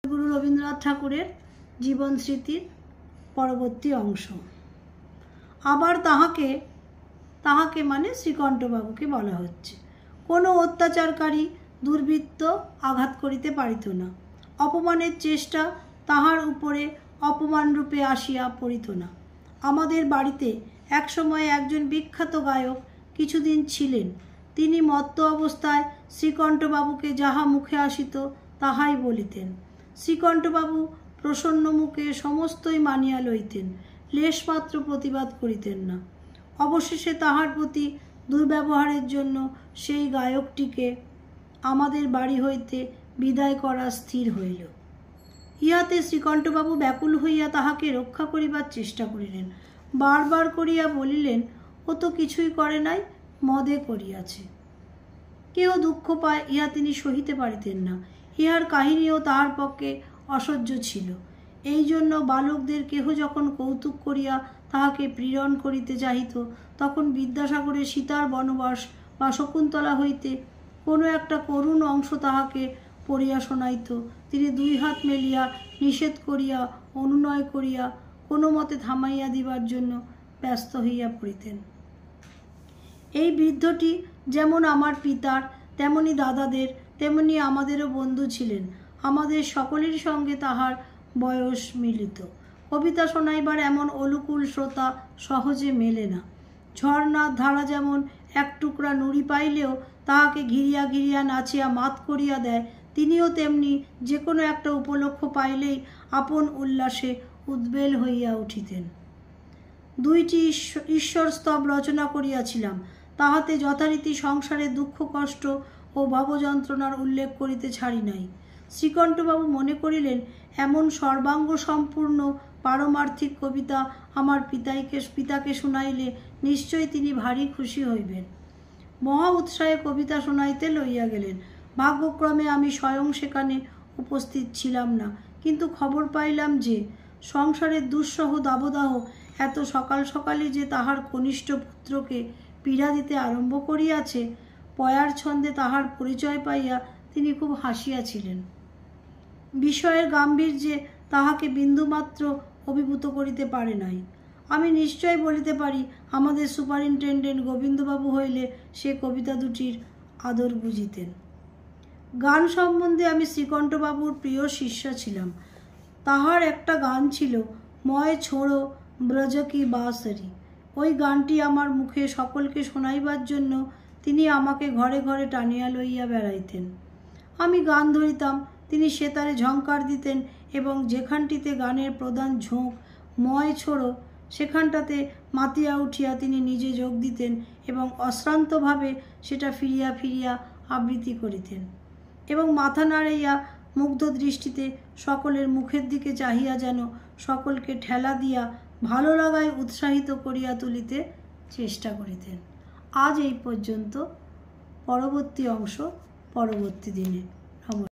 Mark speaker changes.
Speaker 1: গুরু রবীন্দ্রনাথ ঠাকুরের জীবন স্মৃতির পরবর্তী অংশ। আবার তাহাকে মানে শ্রীকণ্ঠবাবুকে বলা হচ্ছে। কোনো অত্যাচারকারী দুর্বৃত্ত আঘাত করিতে পারিত না। অপমানের চেষ্টা তাহার উপরে অপমানরূপে আসিয়া পড়িত না। আমাদের বাড়িতে একসময় একজন বিখ্যাত গায়ক কিছুদিন ছিলেন। তিনি মত্ত অবস্থায় শ্রীকণ্ঠবাবুকে যাহা মুখে আসিত তাহাই বলিতেন। শ্রীকণ্ঠবাবু প্রসন্ন মুখে সমস্তই মানিয়া লইতেন, লেশমাত্র প্রতিবাদ করিতেন না। অবশেষে তাহার প্রতি দুর্ব্যবহারের জন্য সেই গায়কটিকে আমাদের বাড়ি হইতে বিদায় করা স্থির হইল। ইহাতে শ্রীকণ্ঠবাবু ব্যাকুল হইয়া তাহাকে রক্ষা করিবার চেষ্টা করিলেন। বারবার করিয়া বলিলেন, ও তো কিছুই করে নাই, মদে করিয়াছে। কেহ দুঃখ পায় ইহা তিনি সহিতে পারিতেন না। ইহার কাহিনীও তাহার পক্ষে অসহ্য ছিল। এই জন্য বালকদের কেহ যখন কৌতুক করিয়া তাহাকে পীড়ন করিতে চাহিত, তখন বিদ্যাসাগরের সীতার বনবাস বা শকুন্তলা হইতে কোনো একটা করুণ অংশ তাহাকে পড়িয়া শোনাইত। তিনি দুই হাত মেলিয়া নিষেধ করিয়া অনুনয় করিয়া কোনো মতে থামাইয়া দিবার জন্য ব্যস্ত হইয়া পড়িতেন। এই বৃদ্ধটি যেমন আমার পিতার, তেমনি দাদাদের, তেমনি আমাদেরও বন্ধু ছিলেন। আমাদের সকলের সঙ্গে তাহার বয়স মিলিত। কবিতা শোনাইবার এমন অনুকূল শ্রোতা সহজে মেলে না। ঝর্ণার ধারা যেমন এক টুকরা নুড়ি পাইলেও তাহাকে ঘিরিয়া ঘিরিয়া নাচিয়া মাত করিয়া দেয়, তিনিও তেমনি যে কোনো একটা উপলক্ষ পাইলেই আপন উল্লাসে উদ্বেল হইয়া উঠিতেন। 2টি ঈশ্বর স্তব রচনা করিয়াছিলাম। তাহাতে যথারীতি সংসারের দুঃখ কষ্ট ও ভাবযন্ত্রণার উল্লেখ করিতে ছাড়ি নাই। শ্রীকণ্ঠবাবু মনে করিলেন, এমন সর্বাঙ্গ সম্পূর্ণ পারমার্থিক কবিতা আমার পিতাকে শুনাইলে নিশ্চয়ই তিনি ভারী খুশি হইবেন। মহা উৎসাহে কবিতা শোনাইতে লইয়া গেলেন। ভাগ্যক্রমে আমি স্বয়ং সেখানে উপস্থিত ছিলাম না, কিন্তু খবর পাইলাম যে সংসারের দুঃসহ দাবদাহ এত সকাল সকালই যে তাহার কনিষ্ঠ পুত্রকে পীড়া দিতে আরম্ভ করিয়াছে। পয়ার ছন্দে তাহার পরিচয় পাইয়া তিনি খুব হাসিয়াছিলেন। বিষয়ের গাম্ভীর্যে তাহাকে বিন্দুমাত্র অভিভূত করিতে পারে নাই। আমি নিশ্চয় বলিতে পারি, আমাদের সুপারিনটেন্ডেন্ট গোবিন্দবাবু হইলে সে কবিতা দুটির আদর বুঝিতেন। গান সম্বন্ধে আমি শ্রীকণ্ঠবাবুর প্রিয় শিষ্য ছিলাম। তাহার একটা গান ছিল, ময় ছোড়ো ব্রজ কি বাঁশরি। ওই গানটি আমার মুখে সকলকে শোনাইবার জন্য তিনি আমাকে ঘরে ঘরে টানিয়া লইয়া বেড়াইতেন। আমি গান ধরিতাম, তিনি সেতারে ঝংকার দিতেন এবং যেখানটিতে গানের প্রধান ঝোঁক ময় ছোড়ো, সেখানটাতে মাতিয়া উঠিয়া তিনি নিজে যোগ দিতেন এবং অশ্রান্তভাবে সেটা ফিরিয়া ফিরিয়া আবৃত্তি করিতেন এবং মাথা নাড়াইয়া মুগ্ধ দৃষ্টিতে সকলের মুখের দিকে চাহিয়া যেন সকলকে ঠেলা দিয়া ভালো লাগায় উৎসাহিত করিয়া তুলিতে চেষ্টা করিতেন। আজ এই পর্যন্ত। পরবর্তী অংশ পরবর্তী দিনে।